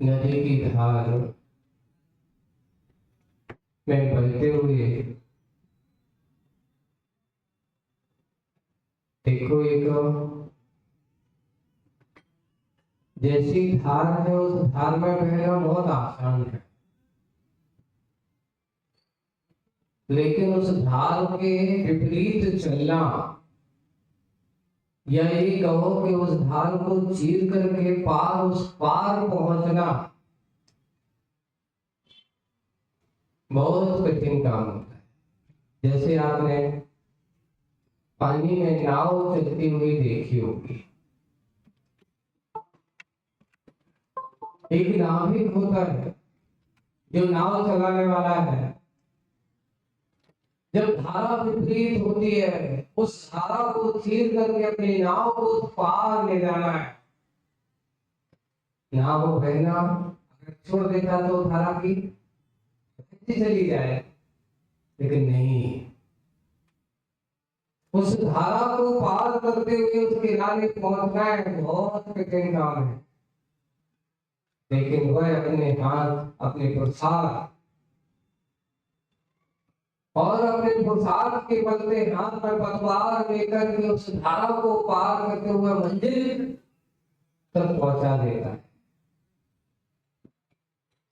नदी की धार में बहते हुए देखो, एक जैसी धार है उस धार में बहना बहुत आसान है, लेकिन उस धार के विपरीत चलना, या ये कहो कि उस धार को चीर करके उस पार पहुंचना बहुत कठिन काम होता है। जैसे आपने पानी में नाव चलती हुई देखी होगी, एक नाविक होता है जो नाव चलाने वाला है। जब धारा विपरीत होती है, उस धारा को चीर करके अपनी नाव को पार ले जाना है। नाव बहना अगर छोड़ देता तो धारा की चली जाए, लेकिन नहीं, उस धारा को पार करते हुए उस किनारे पहुंचना है बहुत कठिन काम है। लेकिन वह अपने हाथ, अपने पुरुषार्थ और अपने पुरुषार्थ के बदले हाथ में पतवार लेकर के उस धारा को पार करते हुए मंजिल तक पहुंचा देता है।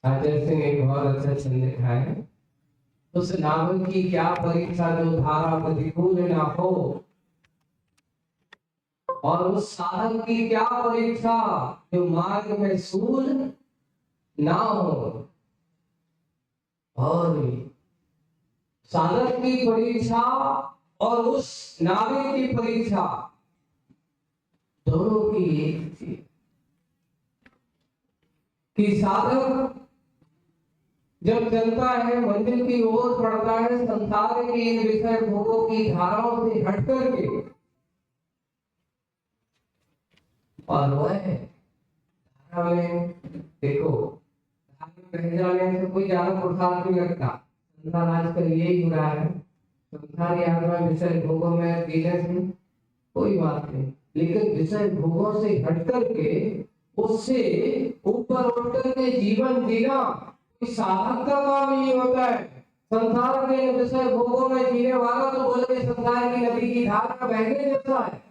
आचार्य सिंह एक बहुत अच्छा छंद लिखा है, उस नाविक की क्या परीक्षा जो धारा प्रतिकूल ना हो, और उस साधक की क्या परीक्षा जो मार्ग में सूल ना हो। और साधक की परीक्षा और उस नाविक की परीक्षा दोनों की एक थी कि साधक जब चलता है, मंजिल की ओर बढ़ता है, संसार के इन विषय भोगों की धाराओं से हट करके, और वह धारा में देखो, धारा में बह जाने से कोई ज्यादा पुरुषार्थ नहीं लगता। संसार आजकल यही हो रहा है, संसार यात्रा विषय भोगों में जीने से कोई बात नहीं, लेकिन विषय भोगों से हट करके उससे ऊपर उठ करके जीवन जीना साधक का काम नहीं होता है। संसार के विषय भोगों में जीने वाला तो बोले संसार की नदी की धार में बहने जैसा है,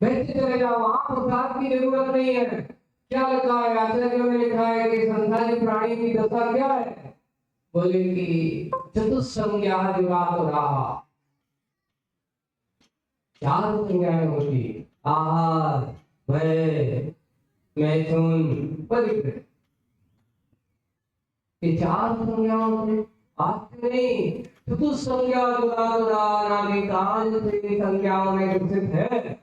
बहते चले जाओ, वहां प्रसाद की जरूरत नहीं है। क्या लिखा है आचार्यों ने लिखा है कि संसारी प्राणी की दशा क्या है, बोले कि चतुस्संज्ञा विवाद रहा, चार संज्ञाएं होती, आहार, भय, मैथुन, परिग्रह। ये चार संज्ञाओं से आते नहीं, चतुस्संज्ञा नाम संज्ञाओं में ग्रसित है,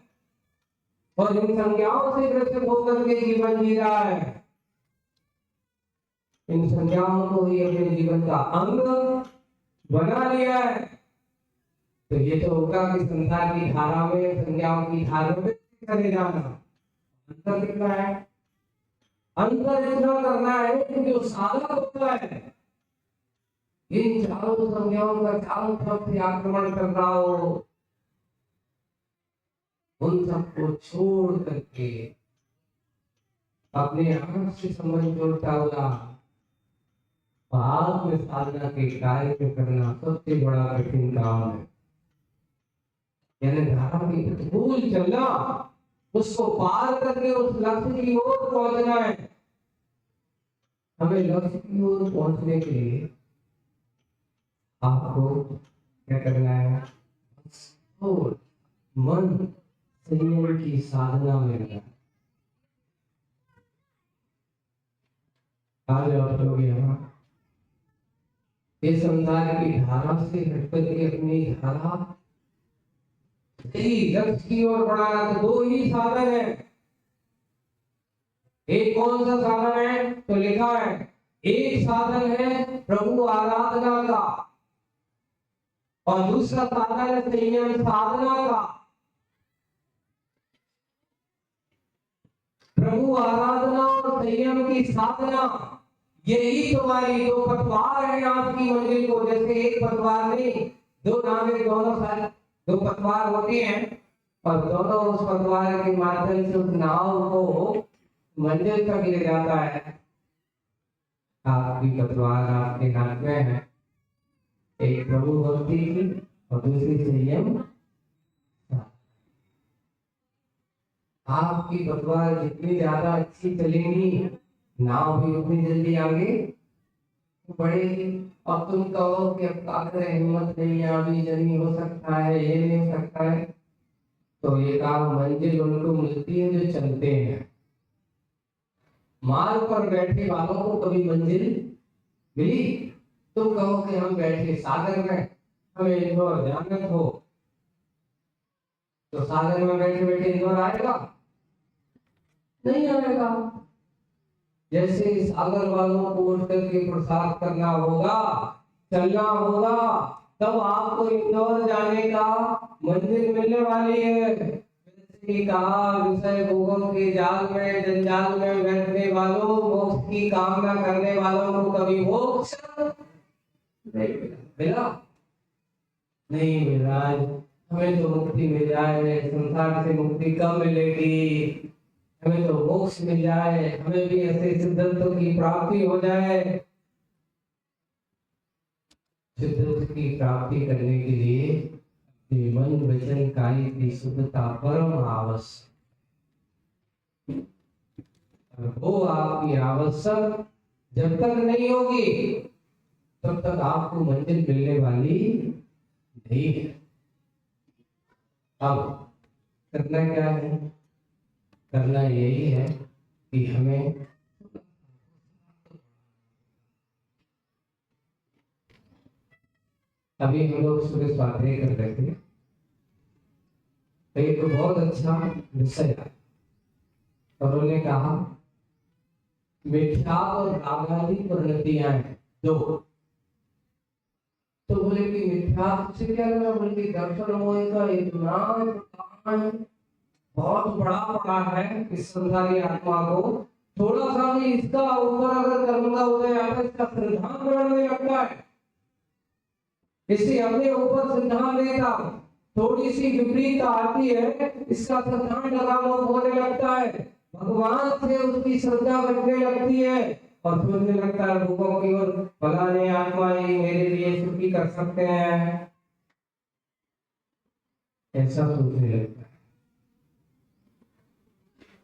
और इन संज्ञाओं से ग्रसित होकर के जीवन जी रहा है। इन संज्ञाओं को ही अपने जीवन का अंग बना लिया है। तो ये तो होगा कि संसार की धारा में, संज्ञाओं की धारा में चले जाना। अंतर कितना है? अंतर इतना करना है कि जो साधक होता है, इन चारों संज्ञाओं का चारों तरफ से आक्रमण कर रहा हो, उन सबको छोड़ करके अपने आप से संबंध जोड़ता हुआ आत्म साधना के कार्य करना सबसे बड़ा कठिन काम है। यानी धारा के प्रतिकूल चलना, उसको पार करके उस लक्ष्य की ओर पहुंचना है। हमें लक्ष्य की ओर पहुंचने के लिए आपको क्या करना है? और मन संयम की साधना में रहना। आज आप लोग यहाँ इस संसार की धारा से हटकर के अपनी धारा सही लक्ष्य की ओर बढ़ाना। तो दो ही साधन है। एक कौन सा साधन है? तो लिखा है, एक साधन है प्रभु आराधना का, और दूसरा साधन है संयम साधना का। प्रभु आराधना और संयम की साधना, यही तुम्हारी दो पतवार है आपकी मंजिल को। जैसे एक पतवार नहीं, दो नावें दोनों साथ, दो पतवार होती हैं और दोनों उस पतवार के माध्यम से उस नाव को मंजिल तक ले जाता है। आपकी पतवार आपके हाथ में है, एक प्रभु भक्ति की और दूसरी संयम। आपकी पतवार जितनी ज्यादा अच्छी चलेंगी, नाव भी उतनी जल्दी आगे बढ़ेगी। और तुम कहो कि अब आखिर हिम्मत नहीं है, अभी नहीं हो सकता है, ये नहीं हो सकता है, तो एक आध मंजिल उनको मिलती है जो चलते हैं। मार्ग पर बैठे वालों को कभी मंजिल मिली? तुम कहो कि हम बैठे सागर में, हमें इंदौर जाना हो, तो सागर में बैठे बैठे इंदौर आएगा? नहीं आएगा। जैसे सागर वालों को उठ करके प्रसाद करना होगा, चलना होगा, तब आपको इंदौर जाने का मंजिल मिलने वाली है। कहा विषय भोगों के जाल में जंजाल में बैठने वालों, मोक्ष की कामना करने वालों को कभी मोक्ष नहीं मिला, नहीं मिला। हमें तो मुक्ति मिल जाए, संसार से मुक्ति कब मिलेगी? हमें तो मोक्ष मिल जाए, हमें भी ऐसे सिद्धत्व की प्राप्ति हो जाए। सिद्धत्व की प्राप्ति करने के लिए मन वचन काई की शुद्धता परम आवश्यक। वो आपकी आवश्यक जब तक नहीं होगी तब तक आपको मंजिल मिलने वाली नहीं है। अब करना क्या है? करना यही है कि हमें अभी हम लोग सुबह स्वाध्याय कर रहे थे, तो एक बहुत अच्छा विषय है। और उन्होंने कहा मिथ्या और रागादि परिणतियां हैं दो। तो बोले कि मिथ्या से क्या करना? बोले कि दर्शन मोह का इतना बहुत बड़ा पड़ा है इस संसारी आत्मा को, थोड़ा सा भी इसका ऊपर अगर कर्म का उदय आता है, इसका सिद्धांत बढ़ने लगता है, इसे अपने ऊपर सिद्धांत लेता, थोड़ी सी विपरीत आती है, इसका सिद्धांत लगाम होने लगता है, भगवान से उसकी श्रद्धा बढ़ने लगती है और सोचने लगता है भूखों की ओर, फलाने आत्मा ही मेरे लिए सुखी कर सकते हैं, ऐसा सोचने लगता है।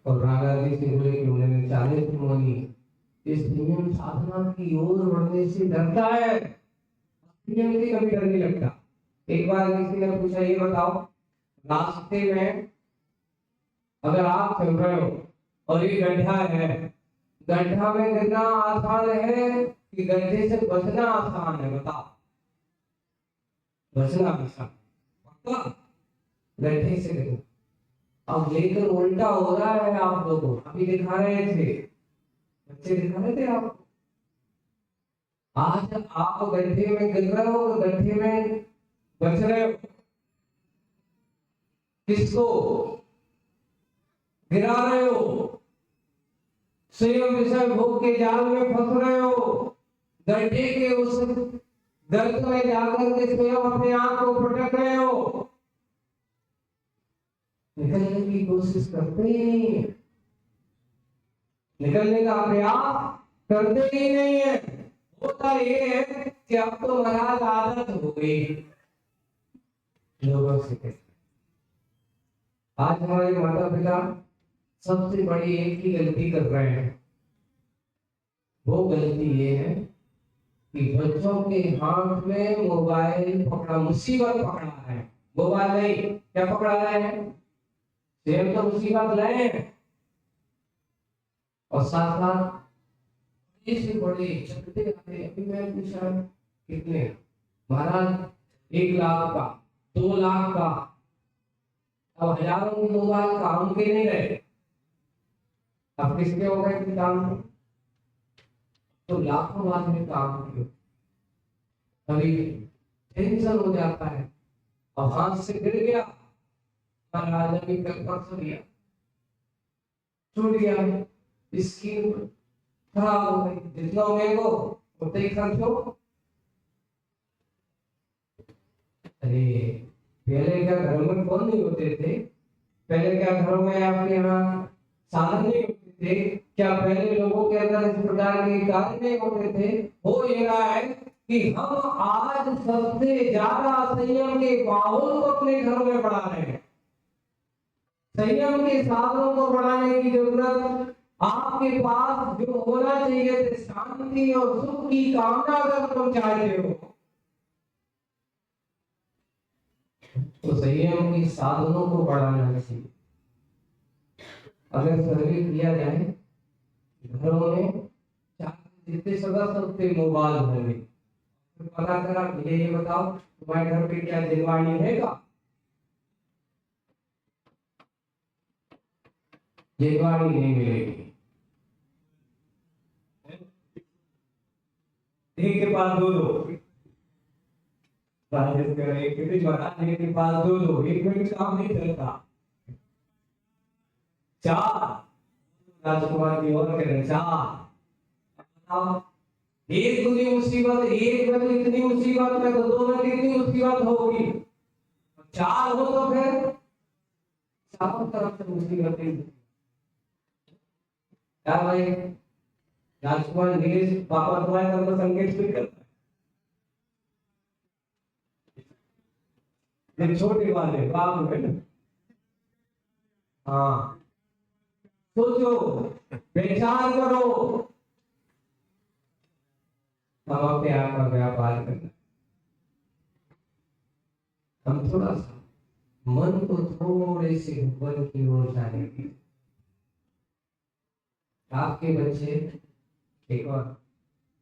और रागादि से बोले कि उन्होंने 40 मोनी इस नियम साधना की ओर बढ़ने से डरता है, नियम से कभी डर नहीं लगता। एक बार किसी ने पूछा, ये बताओ रास्ते में अगर आप चल रहे हो और ये गड्ढा है, गड्ढा में गिरना आसान है कि गड्ढे से बचना आसान है? बताओ। बचना आसान, पक्का गड्ढे से गिरना। अब लेकिन उल्टा हो रहा है आप लोगों, अभी दिखा रहे थे बच्चे, दिखा रहे थे आप, आज आप गड्ढे में गिर रहे हो, गड्ढे में बच रहे हो, किसको गिरा रहे हो? स्वयं विषय भोग के जाल में फंस रहे हो, गड्ढे के उस गर्त में जाकर के स्वयं अपने आप को पटक रहे हो, निकलने की कोशिश करते ही नहीं है, निकलने का प्रयास करते ही नहीं है। होता ये है कि अब तो महाराज आदत हो गई लोगों से। आज हमारे माता पिता सबसे बड़ी एक ही गलती कर रहे हैं, वो गलती ये है कि बच्चों के हाथ में मोबाइल पकड़ा, मुसीबत पकड़ा है। मोबाइल नहीं, क्या पकड़ा है? सेम तो मुसीबत लाए हैं, और साथ साथ इसे बड़े चलते आते। अभी मैं पूछा कितने महाराज, 1 लाख का, 2 लाख का, अब हजारों के मोबाइल काम के नहीं रहे, अब किसके हो गए कि काम? तो लाखों आदमी काम किए, अभी टेंशन हो जाता है, अब हाथ से गिर गया, महाराज अभी कल परसों दिया, छूट गया, स्क्रीन खराब हो गई। जितना महंगो उतना ही खर्च हो। अरे पहले क्या घर में फोन नहीं होते थे? पहले क्या घरों में आपके यहाँ साधन नहीं होते थे? क्या पहले लोगों के अंदर इस प्रकार के कार्य नहीं होते थे? हो ये रहा है कि हम आज सबसे ज्यादा संयम के माहौल को अपने घरों में बढ़ा रहे हैं। संयम के साधनों को बढ़ाने की जरूरत आपके पास जो होना चाहिए थे, शांति और सुख की कामना अगर तुम चाहते हो तो संयम के साधनों को बढ़ाना चाहिए। अगर सर्वे किया जाए घरों में जितने सदस्य उतने मोबाइल होंगे, तो पता करा ये बताओ तुम्हारे घर पे क्या दिलवाणी है का? दिलवाणी नहीं मिलेगी। एक के पास दो राजेश कर एक के पास दो एक मिनट काम नहीं चलता। चार राजकुमार की और कह रहे चार। एक बुरी मुसीबत, एक में तो इतनी मुसीबत में, तो दो में कितनी मुसीबत होगी? चार हो तो फिर चारों तरफ से मुसीबतें। क्या भाई राजकुमार नीलेश पापा तुम्हारे तरफ से संकेत भी करता है? ये छोटे वाले बाप बेटा, हाँ सोचो, पहचान करो, हम अपने आप का व्यापार करना। हम थोड़ा सा मन को थोड़े से ऊपर की ओर जाने की। आपके बच्चे एक और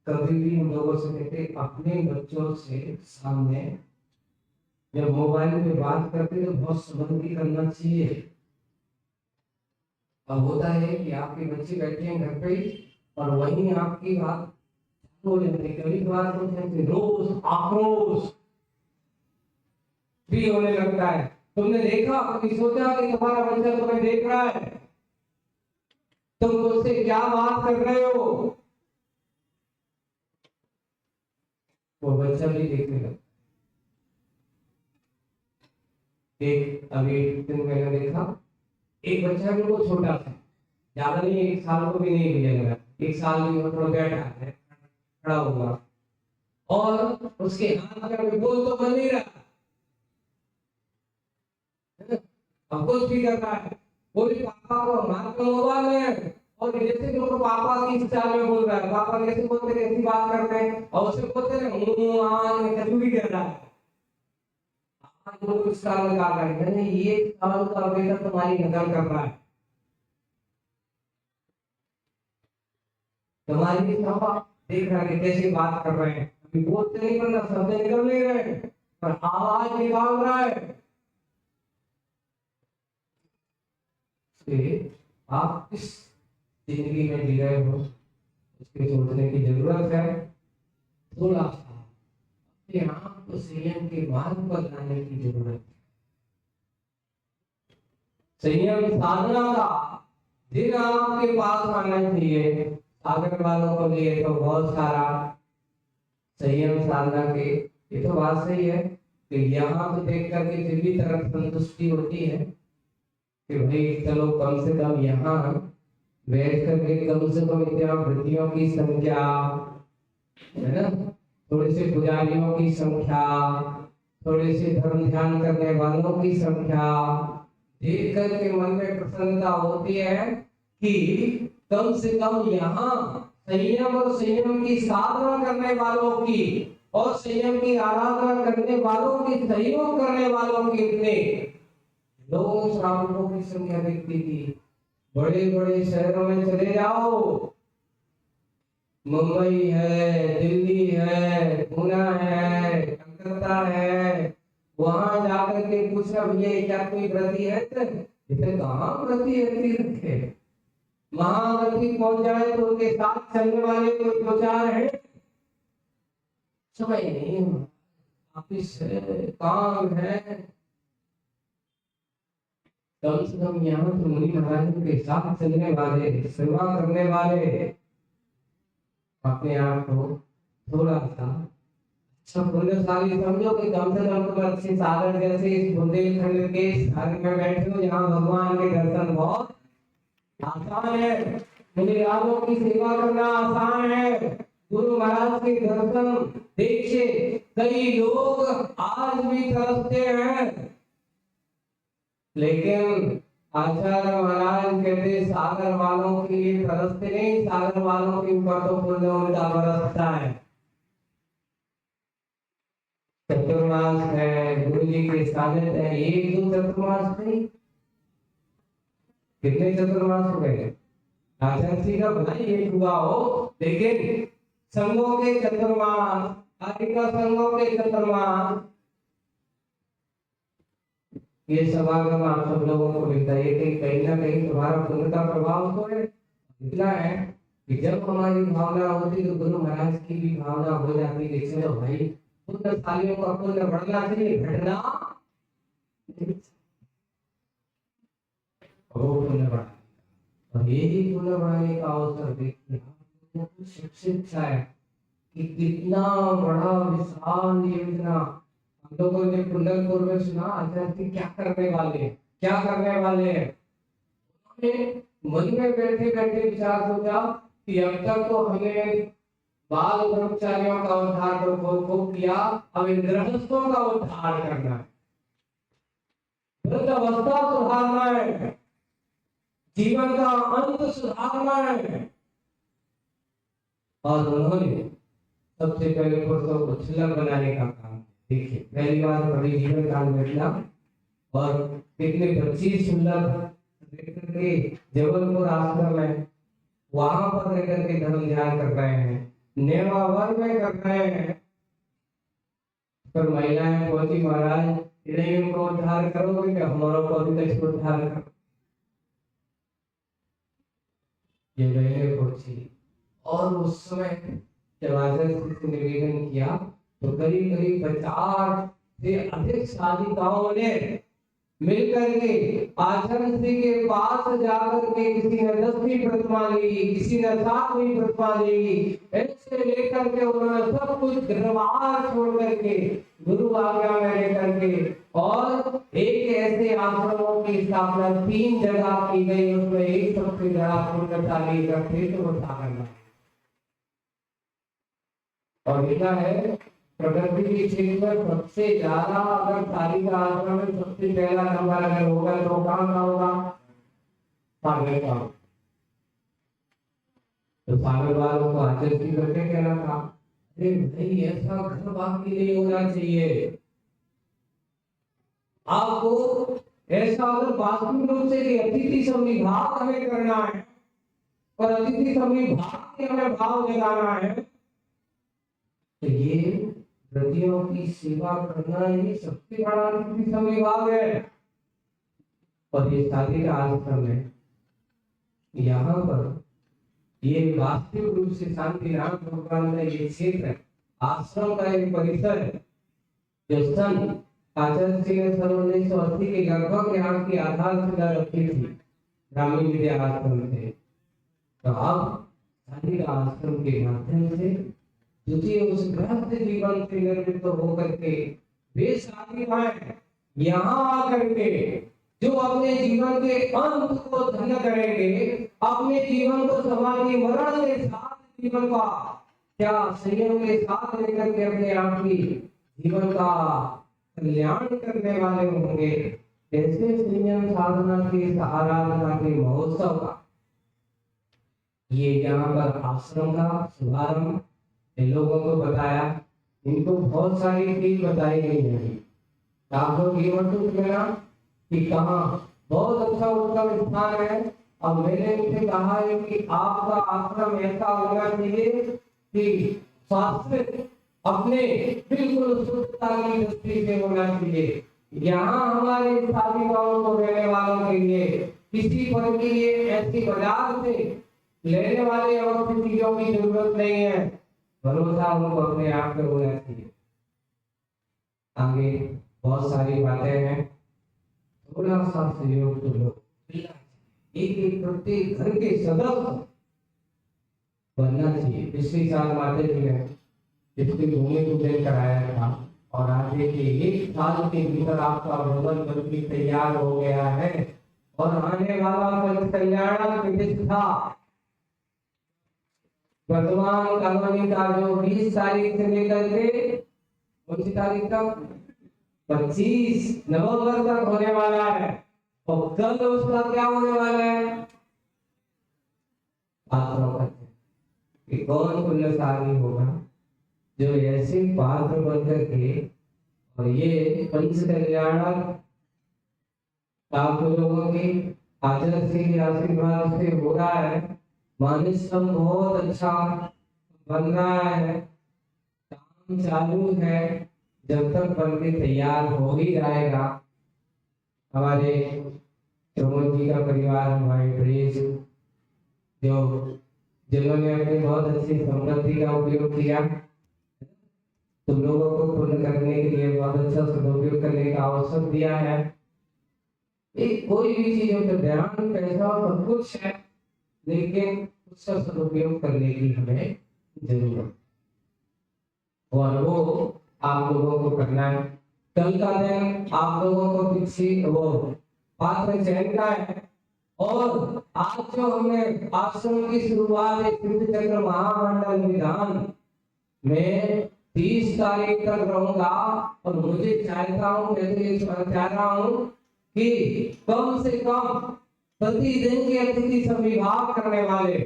कभी भी हम लोगों से कहते अपने बच्चों से सामने जब मोबाइल पे बात करते तो बहुत संबंधी करना चाहिए। अब होता है कि आपके बच्चे बैठे हैं घर पे और वहीं आपकी बात हो जाती है। कभी बार तो रोज आक्रोश भी होने लगता है। तुमने देखा, कभी सोचा कि तुम्हारा बच्चा तुम्हें देख रहा है, तुम उससे क्या बात कर रहे हो? वो बच्चा भी देखेगा। एक अभी दिन मैंने देखा, एक बच्चा बिल्कुल छोटा था, ज्यादा नहीं, 1 साल को भी नहीं मिलेगा, 1 साल भी थोड़ा बैठा है, खड़ा हुआ और उसके हाथ में कोई बोल तो बन नहीं रहा, अब कुछ भी कर रहा है, बोले पापा को हाथ में मोबाइल है और जैसे कि वो पापा की चाल में बोल रहा है, पापा कैसे बोलते कैसी बात करते हैं और उसे बोलते हैं कछु भी कर रहा है। कुछ साल का है, ये साल का बेटा तुम्हारी नकल कर रहा है, तुम्हारी पापा देख रहा है कैसे बात कर रहे हैं, अभी बोलते नहीं, पर शब्द निकल नहीं रहे पर आवाज निकाल रहा है। आप किस जिंदगी में जी रहे हो उसके सोचने की जरूरत है। थोड़ा सा अपने आप को संयम के मार्ग पर लाने की जरूरत है। संयम साधना का दिन आपके पास आना चाहिए। साधन वालों को लिए तो बहुत सारा संयम साधना के, ये तो बात सही है कि यहाँ तो देख करके फिर भी तरफ संतुष्टि होती है कि भाई चलो कम से कम यहाँ बैठ करके कम से कम इतना वृत्तियों की संख्या है ना, थोड़े से पुजारियों की संख्या, थोड़े से धर्म ध्यान करने वालों की संख्या देख करके मन में प्रसन्नता होती है कि कम से कम यहाँ संयम और संयम की साधना करने वालों की और संयम की आराधना करने वालों की, सहयोग करने वालों की इतने लोग श्रावकों की संख्या दिखती थी। बड़े बड़े शहरों में चले जाओ, मुंबई है, दिल्ली है, पुणे है, कलकत्ता है, वहां जाकर के पूछा भैया क्या कोई व्रती है? इसे कहाँ व्रती है तीर्थ है। महाव्रती पहुंच जाए तो उनके साथ चलने वाले कोई दो चार है, समय नहीं, ऑफिस है, काम है। कम से कम यहाँ तो मुनि महाराज के साथ चलने वाले, सेवा करने वाले अपने आप को थोड़ा सा अच्छा पुण्यशाली समझो कि कम से कम तुम अच्छे सागर जैसे इस बुंदेलखंड के सागर में बैठे हो, जहाँ भगवान के दर्शन बहुत आसान है। मुझे यादों की सेवा करना आसान है। गुरु महाराज के दर्शन देखिए, कई लोग आज भी तरसते हैं, लेकिन आचार्य महाराज कहते सागर वालों के लिए तरसते नहीं, सागर वालों के ऊपर तो पुण्य उनका बरसता है। चतुर्मास है, गुरु जी के सानिध्य है, एक दो चतुर्मास नहीं, कितने चतुर्मास हो गए? आचार्य का भलाई एक हुआ हो, लेकिन संघों के चतुर्मास, आर्य संघों के चतुर्मास, ये समागम आप सब लोगों को मिलता है कि कहीं ना कहीं तुम्हारा पुण्य का प्रभाव तो है। इतना है कि जब हमारी भावना होती तो गुरु महाराज की भी भावना हो जाती कि चलो भाई पुण्यशालियों का पुण्य बढ़ना चाहिए, घटना वो पुण्य बढ़ा, और यही पुण्य बढ़ाने का अवसर देखिए शिक्षित है कि कितना बड़ा विशाल योजना हम लोगों ने कुंडलपुर में सुना। आचार्य क्या करने वाले हैं, क्या करने वाले हैं? मन में बैठे बैठे विचार सोचा कि अब तक तो हमने बाल ब्रह्मचारियों का उद्धार को किया, अब इन गृहस्थों का उद्धार करना है, वृद्धावस्था सुधारना है, जीवन का अंत सुधारना है। और उन्होंने सबसे पहले पुरुषों को छलक बनाने का काम। देखिए पहली बार बड़ी जीवन काल घटना, और कितने 25 सुंदर के जबलपुर आश्रम है, वहां पर रहकर के धर्म ध्यान कर रहे हैं, नेवावर में कर रहे हैं। पर महिलाएं पहुंची, महाराज इन्हें उनको उद्धार करोगे कि हमारों को भी कैसे उद्धार करो? ये बहनें पहुंची, और उस समय जब आचार्य से निवेदन किया तो करीब करीब 50 से अधिक साधिकाओं ने मिलकर के आचार्य जी के पास जाकर के किसी ने 10वीं प्रतिमा ली, किसी ने 7वीं प्रतिमा ली, ऐसे लेकर के उन्होंने सब कुछ घरबार छोड़ करके गुरु आज्ञा में लेकर के, और एक ऐसे आश्रमों की स्थापना 3 जगह की गई, उसमें एक सबसे बड़ा पुण्यशाली इकट्ठे तो था। और लिखा है प्रकृति की क्षेत्र में सबसे ज्यादा अगर सारी का आश्रम में सबसे पहला नंबर अगर होगा तो कहाँ का होगा? सागर का। तो सागर वालों को आचार्य जी करके कहना था, अरे भाई ऐसा घर बाकी नहीं होना चाहिए, आपको ऐसा अगर वास्तविक रूप से कि अतिथि संविभाग हमें करना है, और अतिथि संविभाग के हमें भाव जगाना है, तो ये व्रतियों की सेवा करना ही सबसे बड़ा अतिथि संविभाग है। और ये शादी का आश्रम है, यहाँ पर ये वास्तविक रूप से शांति राम भगवान का ये क्षेत्र आश्रम का एक परिसर है, जो सन आचार्य जी ने सन 1980 के लगभग यहाँ की आधारशिला रखी थी ग्रामीण विद्या आश्रम से। तो अब शादी का आश्रम के माध्यम से द्वितीय उस गृहस्थ जीवन से निर्मित होकर के वे साधीमाएं यहाँ आकर के जो अपने जीवन के अंत को धन्य करेंगे, अपने जीवन को समाधि मरण के साथ जीवन का क्या संयम के साथ लेकर के अपने आप की जीवन का कल्याण करने वाले होंगे। ऐसे संयम साधना के आराधना के महोत्सव का ये यहाँ पर आश्रम का शुभारंभ इन लोगों को बताया। इनको बहुत सारी चीज बताई गई है, आप लोग ये मत पूछना कि कहाँ बहुत अच्छा उत्तम स्थान है। अब मैंने उनसे कहा है कि आपका आश्रम ऐसा होना चाहिए कि शास्त्रिक अपने बिल्कुल शुद्धता की दृष्टि से होना चाहिए। यहाँ हमारे शादी गाँव को रहने वालों के लिए किसी पर की ये ऐसी बाजार से लेने वाले और चीजों की जरूरत नहीं है, भरोसा उनको अपने आप पे होना चाहिए। आगे बहुत सारी बातें हैं, थोड़ा सा सहयोग तो लो। एक एक प्रत्येक घर के सदस्य बनना चाहिए। पिछले साल माता जी ने इसकी भूमि पूजन कराया था और आज देखिए 1 साल के भीतर आपका भवन बन के तैयार हो गया है और आने वाला पंच कल्याणक प्रतिष्ठा वर्तमान कॉलोनी का जो 20 तारीख से लेकर के कौन सी तारीख तक 25 नवंबर तक होने वाला है और कल उसका क्या होने वाला है कि कौन पुण्यशाली होगा जो ऐसे पात्र बनकर के और ये पंच कल्याणक आप लोगों की आदर से आशीर्वाद से हो रहा है। मानसम बहुत अच्छा बन रहा है, काम चालू है, जब तक बन के तैयार हो ही जाएगा। हमारे प्रमोद जी का परिवार, हमारे प्रेस जो जिन्होंने अपनी बहुत अच्छी संपत्ति का उपयोग किया, तुम लोगों को पूर्ण करने के लिए बहुत अच्छा सदुपयोग करने का अवसर दिया है। एक कोई भी चीज हो तो ध्यान पैसा सब कुछ है, लेकिन उसका सदुपयोग करने की हमें जरूरत और वो आप लोगों को करना है। कल का दिन आप लोगों को पीछे वो पात्र चयन का है और आज जो हमने आश्रम की शुरुआत सिद्ध चक्र महामंडल विधान में 30 तारीख तक रहूंगा और मुझे चाहता हूँ, मैं तो ये चाह रहा हूँ कि कम से कम प्रतिदिन के अतिथि संविभाग करने वाले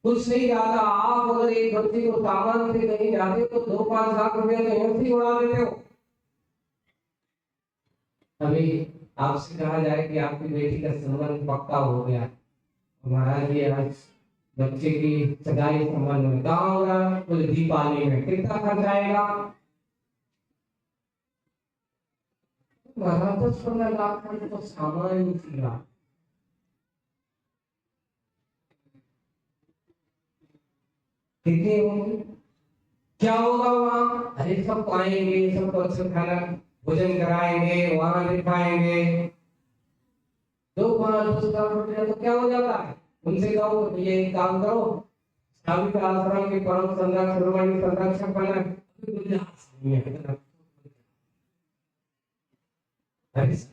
कुछ नहीं जाता। आप अगर एक बच्चे को सामान से कहीं जाते हो तो 2-5 लाख रुपया तो ऐसे ही उड़ा देते हो। अभी आपसे कहा जाए कि आपकी बेटी का संबंध पक्का हो गया, महाराज जी आज बच्चे की सगाई संबंध में कहाँ होगा, तो दीपावली में कितना खर्च आएगा? 10-15 लाख का तो सामान ही सीधा कितने होंगे? क्या होगा वहाँ? अरे सब आएंगे, सबको अच्छा खाना भोजन कराएंगे, वहां दिखाएंगे, 2-5-10 लाख रुपया तो क्या हो जाता है? उनसे कहो ये एक काम करो, सावित्र आश्रम के परम संरक्षक बना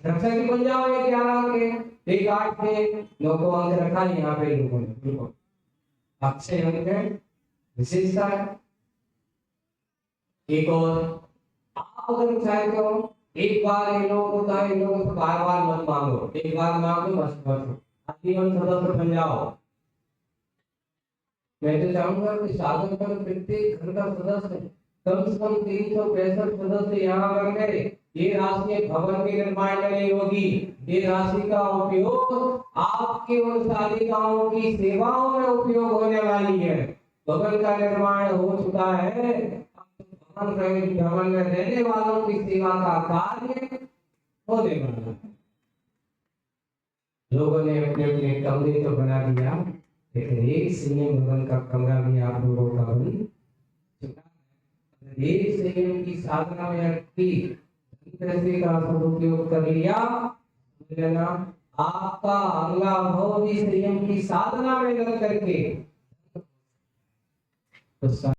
रक्षा की बन जाओगे 11 के 1-8 के 9 को अंक रखा यहाँ पे लोगों ने अच्छे अंक है, विशेषता है। एक और आप अगर चाहते हो एक बार इन लोगों को कहा, इन लोगों से बार-बार मत मांगो, एक बार मांग लो बस आजीवन सदस्य बन जाओ। मैं तो चाहूंगा कि साधन पर प्रत्येक घर का सदस्य कम से कम 365 सदस्य यहाँ बन गए। ये राशि भवन के निर्माण में नहीं होगी, ये राशि का उपयोग आपके और शालिकाओं की सेवाओं में उपयोग होने वाली है। भवन का निर्माण हो चुका है, भवन में रहने वालों की सेवा का कार्य होने वाला है। लोगों ने अपने अपने कमरे तो बना दिया, लेकिन एक संयम भवन का कमरा भी आप लोगों का बन चुका है। एक संयम की साधना में रखी पैसे का सदुपयोग कर लिया, लेना आपका अगला भाव भी संयम की साधना में लग करके